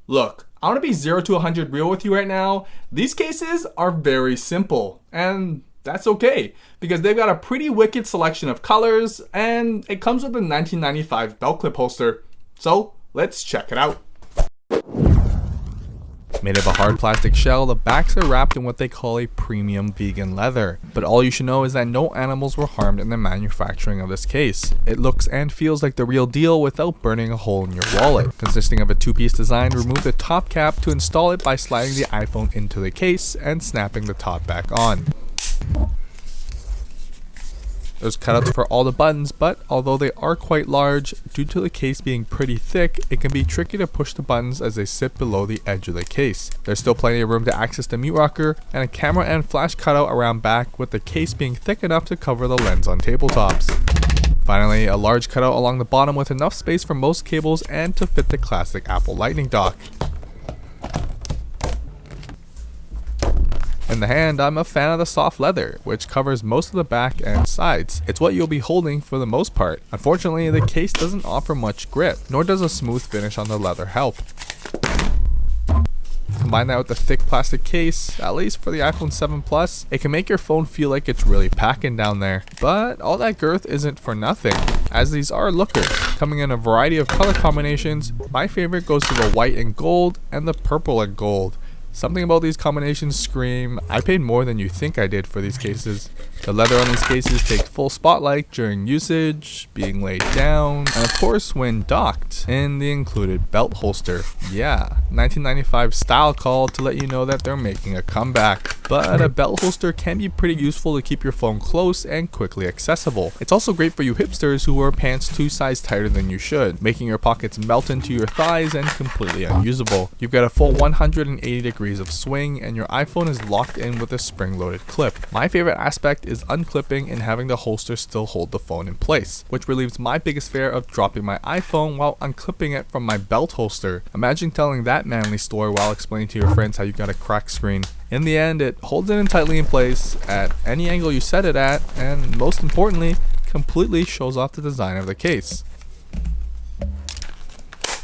Look, I want to be 0 to 100 real with you right now. These cases are very simple, and that's okay, because they've got a pretty wicked selection of colors, and it comes with a 1995 belt clip holster. So let's check it out. Made of a hard plastic shell, the backs are wrapped in what they call a premium vegan leather. But all you should know is that no animals were harmed in the manufacturing of this case. It looks and feels like the real deal without burning a hole in your wallet. Consisting of a two-piece design, remove the top cap to install it by sliding the iPhone into the case and snapping the top back on. There's cutouts for all the buttons, but although they are quite large, due to the case being pretty thick, it can be tricky to push the buttons as they sit below the edge of the case. There's still plenty of room to access the mute rocker, and a camera and flash cutout around back, with the case being thick enough to cover the lens on tabletops. Finally, a large cutout along the bottom with enough space for most cables and to fit the classic Apple Lightning dock. In the hand, I'm a fan of the soft leather, which covers most of the back and sides. It's what you'll be holding for the most part. Unfortunately, the case doesn't offer much grip, nor does a smooth finish on the leather help. Combine that with the thick plastic case, at least for the iPhone 7 Plus, it can make your phone feel like it's really packing down there. But all that girth isn't for nothing, as these are lookers, coming in a variety of color combinations. My favorite goes to the white and gold, and the purple and gold. Something about these combinations scream, I paid more than you think I did for these cases. The leather on these cases takes full spotlight during usage, being laid down, and of course when docked in the included belt holster. Yeah, 1995 style call to let you know that they're making a comeback. But a belt holster can be pretty useful to keep your phone close and quickly accessible. It's also great for you hipsters who wear pants 2 sizes tighter than you should, making your pockets melt into your thighs and completely unusable. You've got a full 180 degrees of swing, and your iPhone is locked in with a spring-loaded clip. My favorite aspect is unclipping and having the holster still hold the phone in place, which relieves my biggest fear of dropping my iPhone while unclipping it from my belt holster. Imagine telling that manly story while explaining to your friends how you got a cracked screen. In the end, it holds it in tightly in place at any angle you set it at, and most importantly, completely shows off the design of the case.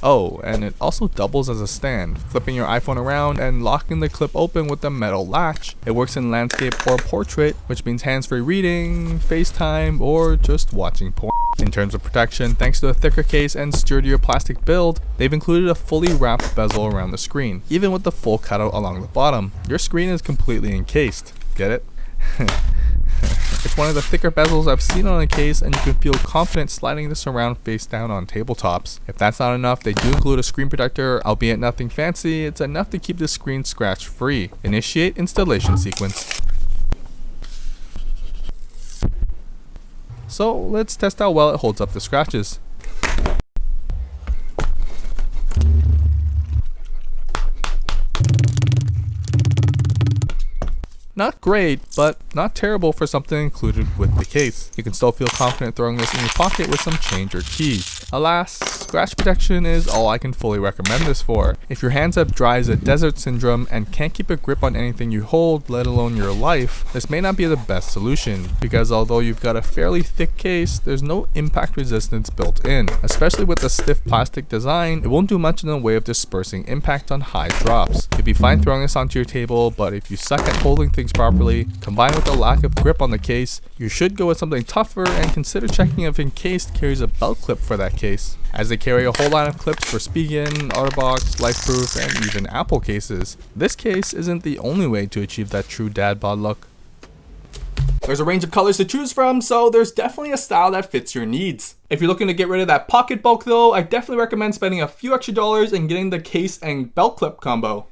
Oh, and it also doubles as a stand, flipping your iPhone around and locking the clip open with the metal latch. It works in landscape or portrait, which means hands-free reading, FaceTime, or just watching porn. In terms of protection, thanks to a thicker case and sturdier plastic build, they've included a fully wrapped bezel around the screen, even with the full cutout along the bottom. Your screen is completely encased. Get it? It's one of the thicker bezels I've seen on a case, and you can feel confident sliding this around face down on tabletops. If that's not enough, they do include a screen protector, albeit nothing fancy. It's enough to keep the screen scratch free. Initiate installation sequence. So let's test how well it holds up to scratches. Not great, but not terrible for something included with the case. You can still feel confident throwing this in your pocket with some change or keys. Alas, scratch protection is all I can fully recommend this for. If your hands have dry as a desert syndrome and can't keep a grip on anything you hold, let alone your life, this may not be the best solution, because although you've got a fairly thick case, there's no impact resistance built in. Especially with the stiff plastic design, it won't do much in the way of dispersing impact on high drops. You'll be fine throwing this onto your table, but if you suck at holding things properly, combined with the lack of grip on the case, you should go with something tougher and consider checking if Encased carries a belt clip for that case, as they carry a whole line of clips for Spigen, OtterBox, LifeProof, and even Apple cases. This case isn't the only way to achieve that true dad bod look. There's a range of colors to choose from, so there's definitely a style that fits your needs. If you're looking to get rid of that pocket bulk though, I definitely recommend spending a few extra dollars and getting the case and belt clip combo.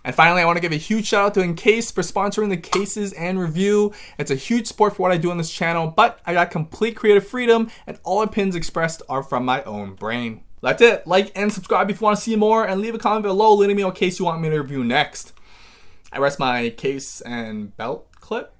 And finally, I want to give a huge shout out to Encased for sponsoring the cases and review. It's a huge support for what I do on this channel, but I got complete creative freedom and all opinions expressed are from my own brain. That's it. Like and subscribe if you want to see more, and leave a comment below letting me know what case you want me to review next. I rest my case and belt clip.